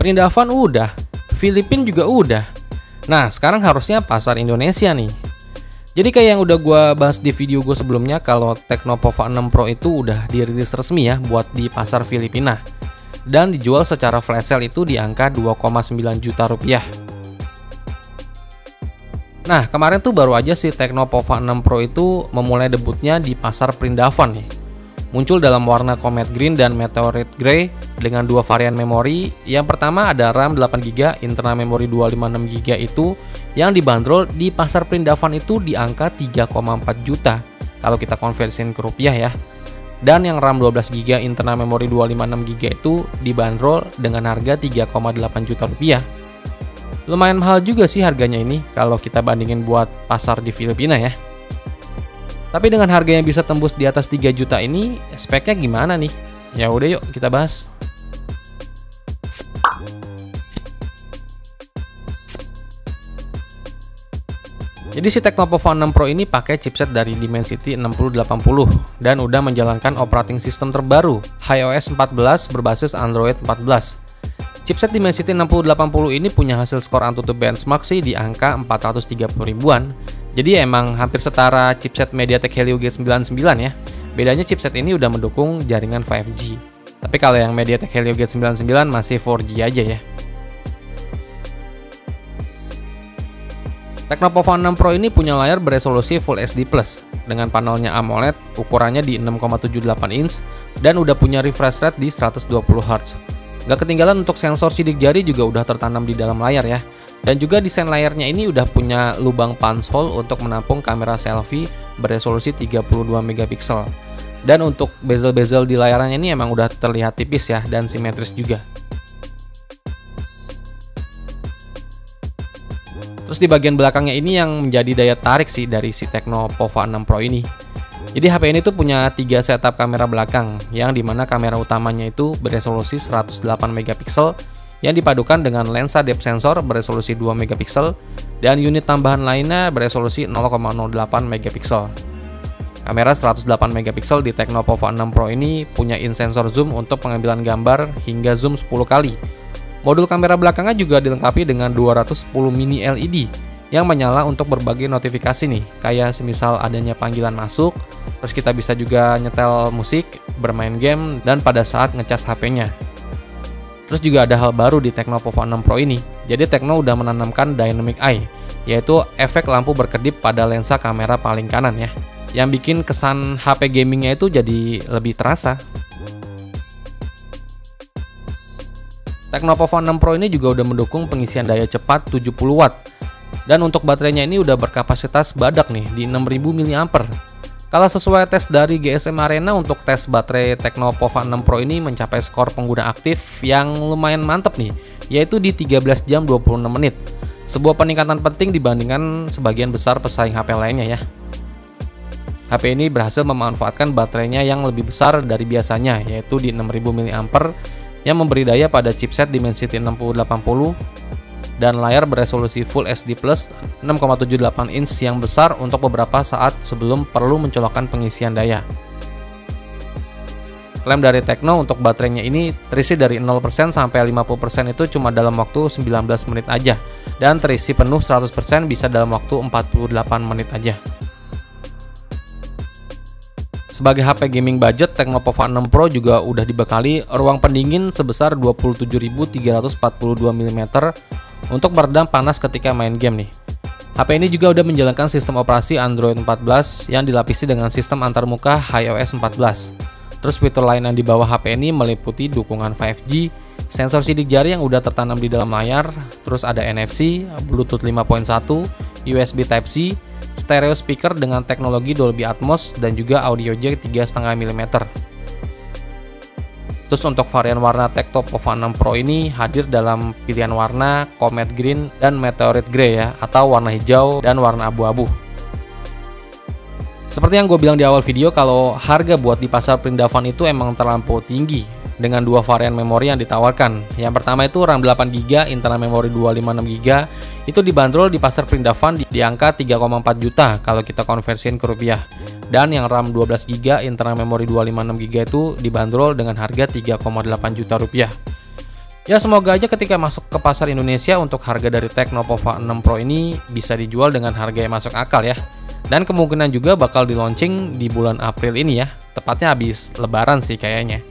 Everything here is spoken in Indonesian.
Perindavan udah, Filipina juga udah. Nah, sekarang harusnya pasar Indonesia nih. Jadi kayak yang udah gue bahas di video gue sebelumnya, kalau Tecno Pova 6 Pro itu udah dirilis resmi ya buat di pasar Filipina. Dan dijual secara flash sale itu di angka 2,9 juta rupiah. Nah, kemarin tuh baru aja si Tecno Pova 6 Pro itu memulai debutnya di pasar Perindavan nih. Muncul dalam warna Comet Green dan Meteorite Grey dengan dua varian memori. Yang pertama ada RAM 8GB, internal memori 256GB itu yang dibanderol di pasar Perindavan itu di angka 3,4 juta kalau kita konversiin ke rupiah ya. Dan yang RAM 12GB, internal memori 256GB itu dibanderol dengan harga 3,8 juta rupiah. Lumayan mahal juga sih harganya ini kalau kita bandingin buat pasar di Filipina ya. Tapi dengan harga yang bisa tembus di atas 3 juta ini, speknya gimana nih? Ya udah yuk kita bahas. Jadi si Tecno Pova 6 Pro ini pakai chipset dari Dimensity 6080 dan udah menjalankan operating system terbaru iOS 14 berbasis Android 14. Chipset Dimensity 6080 ini punya hasil skor AnTuTu benchmark sih di angka 430 ribuan. Jadi emang hampir setara chipset MediaTek Helio G99 ya. Bedanya chipset ini udah mendukung jaringan 5G. Tapi kalau yang MediaTek Helio G99 masih 4G aja ya. Tecno Pova 6 Pro ini punya layar beresolusi Full HD Plus dengan panelnya AMOLED, ukurannya di 6,78 inch dan udah punya refresh rate di 120 Hz. Gak ketinggalan untuk sensor sidik jari juga udah tertanam di dalam layar ya. Dan juga desain layarnya ini udah punya lubang punch hole untuk menampung kamera selfie beresolusi 32 megapiksel. Dan untuk bezel-bezel di layarnya ini emang udah terlihat tipis ya dan simetris juga. Terus di bagian belakangnya ini yang menjadi daya tarik sih dari si Tecno Pova 6 Pro ini. Jadi HP ini tuh punya 3 setup kamera belakang yang dimana kamera utamanya itu beresolusi 108 megapiksel yang dipadukan dengan lensa depth sensor beresolusi 2 megapiksel dan unit tambahan lainnya beresolusi 0,08 megapiksel. Kamera 108 megapiksel di Tecno Pova 6 Pro ini punya in-sensor zoom untuk pengambilan gambar hingga zoom 10 kali. Modul kamera belakangnya juga dilengkapi dengan 210 mini LED yang menyala untuk berbagai notifikasi nih, kayak semisal adanya panggilan masuk, terus kita bisa juga nyetel musik, bermain game, dan pada saat ngecas HP-nya. Terus juga ada hal baru di Tecno Pova 6 Pro ini. Jadi Tecno udah menanamkan Dynamic Eye, yaitu efek lampu berkedip pada lensa kamera paling kanan ya, yang bikin kesan HP gamingnya itu jadi lebih terasa. Tecno Pova 6 Pro ini juga udah mendukung pengisian daya cepat 70 Watt. Dan untuk baterainya ini udah berkapasitas badak nih di 6000 mAh. Kalau sesuai tes dari GSM Arena, untuk tes baterai Tecno Pova 6 Pro ini mencapai skor pengguna aktif yang lumayan mantep nih, yaitu di 13 jam 26 menit. Sebuah peningkatan penting dibandingkan sebagian besar pesaing HP lainnya ya. HP ini berhasil memanfaatkan baterainya yang lebih besar dari biasanya, yaitu di 6000 mAh yang memberi daya pada chipset Dimensity 6080 dan layar beresolusi Full HD Plus 6,78 inch yang besar untuk beberapa saat sebelum perlu mencolokkan pengisian daya. Klaim dari Tecno untuk baterainya ini terisi dari 0% sampai 50% itu cuma dalam waktu 19 menit aja, dan terisi penuh 100% bisa dalam waktu 48 menit aja. Sebagai HP gaming budget, Tecno Pova 6 Pro juga udah dibekali ruang pendingin sebesar 27.342 mm untuk meredam panas ketika main game nih. HP ini juga udah menjalankan sistem operasi Android 14 yang dilapisi dengan sistem antarmuka iOS 14. Terus fitur lain yang di bawah HP ini meliputi dukungan 5G, sensor sidik jari yang udah tertanam di dalam layar, terus ada NFC, Bluetooth 5.1, USB Type-C, stereo speaker dengan teknologi Dolby Atmos, dan juga audio jack 3,5 mm. Terus untuk varian warna Tecno Pova 6 Pro ini hadir dalam pilihan warna Comet Green dan Meteorite Grey ya, atau warna hijau dan warna abu-abu. Seperti yang gue bilang di awal video, kalau harga buat di pasar Perindavan itu emang terlampau tinggi dengan dua varian memori yang ditawarkan. Yang pertama itu RAM 8GB, internal memori 256GB, itu dibanderol di pasar Perindavan di angka 3,4 juta kalau kita konversiin ke rupiah. Dan yang RAM 12GB, internal memori 256GB itu dibanderol dengan harga 3,8 juta rupiah. Ya semoga aja ketika masuk ke pasar Indonesia untuk harga dari Tecno Pova 6 Pro ini bisa dijual dengan harga yang masuk akal ya. Dan kemungkinan juga bakal di launching di bulan April ini ya, tepatnya habis lebaran sih kayaknya.